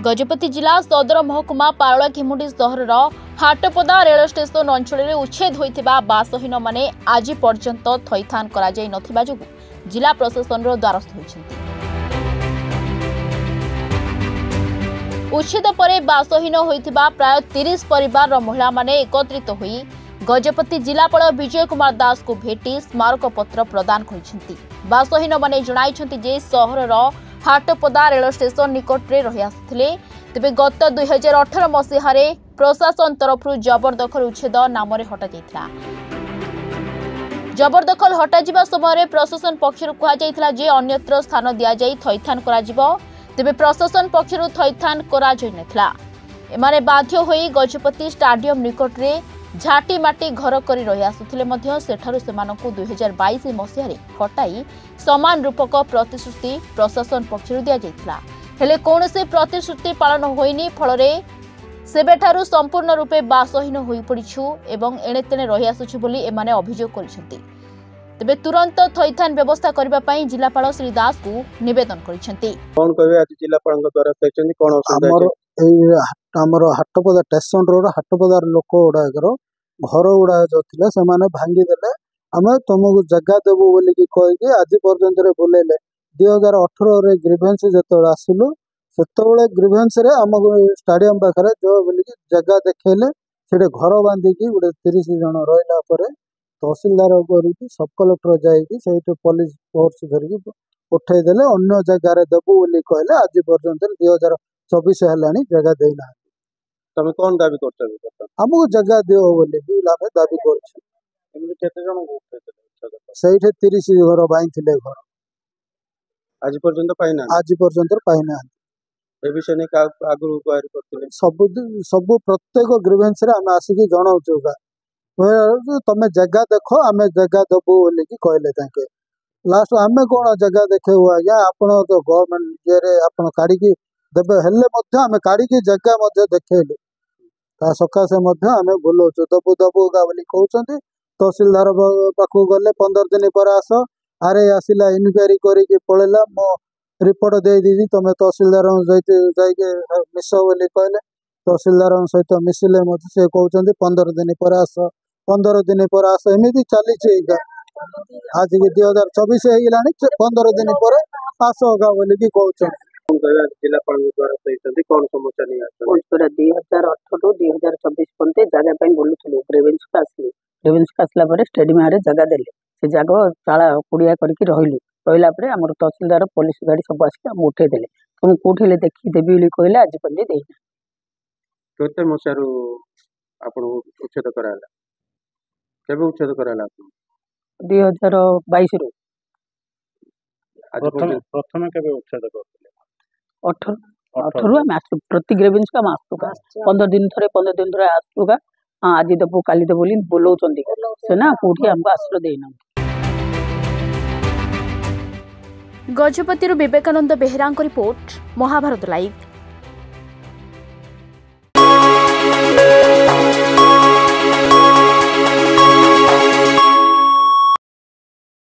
गजपति जिला सदर महकुमा पारला खेमुंडी सहर हाटपदा रेल स्टेशन अंचल में उच्छेद होता बासहीन माने आज पर्यंत थैथान करा जाई नथिबा जोगु जिला प्रशासन द्वारस्थ होइछन्ति। उच्छेद पर बासहीन होइतिबा प्राय 30 परिवार महिला माने एकत्रित होई गजपति जिलापाल विजय कुमार दास को भेटी स्मारक पत्र प्रदान करिसेंति। बासहीन माने जणाइछन्ति जे सहरर हाटपदा रेल स्टेशन निकट में रही आसुथिले। तेबे गत 2018 मसीह प्रशासन तरफ जबरदखल उच्छेद नाम हटा जाइथिला। जबरदखल हटा जिबा समय प्रशासन पक्षरु कहा जाइथिला जे अन्यत्र स्थान दिया जाई थैथान करा जिवो। तेबे प्रशासन पक्षरु थैथान करा जाई नथिला। एमाने बाध्य होई गजपति स्टाडियम निकट रे झाटी माटी घर करी रही आसुथिले मध्य सेठारु सेमानकु 2022 मसीह हटाई समान रूपक प्रतिश्रुति प्रशासन पक्षरु दिया जाइथिला। हेले कोनोसी प्रतिश्रुति पालन होइनी फलरे सेबेठारु संपूर्ण रूपे बासहीन होई पड़िछु एवं एणे तेणे रही आसुछु बोली एमाने अभियोग करिसेंति। तेबे तुरंत थैथान व्यवस्था करबा पई जिलापाल श्री दास को निवेदन करिसेंति। कोन कहबे आज जिलापालଙ୍କ द्वारा कहचंती कोन हमर हाटपदा स्टेशन रोड हाटपदार लोक गुड़ाकर घर गुड़ा जो थे से भांगी देले आम तुमको जगह देवु बोलिकी कहीकि आज पर्यंत बुलेले 2018 ग्रीवेंस जो आसिलु से ग्रीवेंस आमको स्टाडियम पाखे जो बोलिकी जगह देखले से घर बांधिकी गोटे 30 जन रहा तहसीलदार सब कलेक्टर जाइए पुलिस फोर्स धरिकी उठेदेले अन्य जगार देवु बोली कहले आज पर्यंत 2024 है जगह देना। तमे कौन दाबी करते हमको जगह दियो बोली दाबी कर 30 घर बांधे घर आज पर्यंत पाइना ए विषय ने आगु गुहारि करथिले सब प्रत्येक ग्रीवेंस रे हम आसिकी जणाउछुगा तमे जगह देखो आमे जगह देबो बोली की कहले ताके लास्ट आमे कोन जगह देखेबो आज्ञा आपण तो गवर्नमेंट ये आपण काढी की देबे हेले मध्य आमे काढी की जगह मध्य देखेलु ता सकाशे मध्य आमे बोलौछु दबु दबुगा बोली कहउछन्ती। तहसीलदार पाखु गले 15 दिन पर आस आरे आसिला इनक्वायरी करिके पळेला मो रिपोर्ट दे दीदी तमे तहसीलदार जाइके मिस बोली कहले तहसीलदार सहित मिसिले मते से कहउछन्ती 15 दिन पर आस 15 दिन पर आस एमिति चली आज के 2024 हो गलानी 15 दिन पर आस होगा बोली की कहउछन्ती। जिलापाल द्वारा कहते कौन समस्या नहीं आता 2018 टू 2024 पंते जगह पे बोलुथलु ग्रीवेंस का आसला पर स्टेडियम आरे जगह देले से जगह ताला कुड़िया करके रहिला पर हमर तहसीलदार पुलिस गाड़ी सब आसी हम उठे देले तुम कोठिले देखि देबी बोली कहले आज पंते देना केते मसारु आपण उच्छेद कराला केबे उच्छेद कराला 2022 रो प्रथम केबे उच्छेद करथिले 18 में आसु प्रति ग्रेवेंस का आसुगा 15 दिन थरे आसुगा हाँ आज देबो काली देबो बोली बोलौचंदी से ना कोठी हमको आश्रय देना। Gajapati Vivekananda Behera report Mahabharat live.